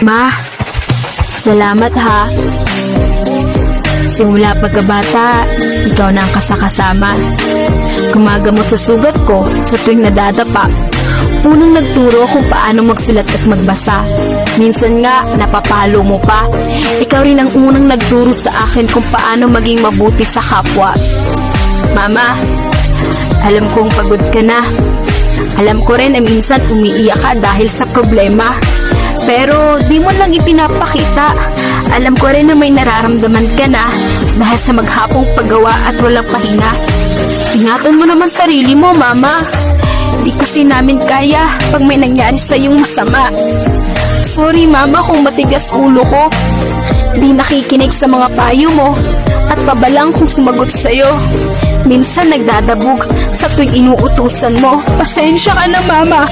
Ma, salamat ha. Simula pagkabata, ikaw na ang kasakasama. Gumagamot sa sugat ko sa tuwing nadadapa. Unang nagturo kung paano magsulat at magbasa. Minsan nga, napapalo mo pa. Ikaw rin ang unang nagturo sa akin kung paano maging mabuti sa kapwa. Mama, alam kong pagod ka na. Alam ko rin na minsan umiiyak ka dahil sa problema. Pero di mo lang ipinapakita. Alam ko rin na may nararamdaman ka na dahil sa maghapong paggawa at walang pahinga. Ingatan mo naman sarili mo, Mama. Di kasi namin kaya pag may nangyari sa iyong masama. Sorry, Mama, kung matigas ulo ko. Di nakikinig sa mga payo mo at pabalang kung sumagot sa'yo. Minsan nagdadabog sa tuwing inuutusan mo. Pasensya ka na, Mama.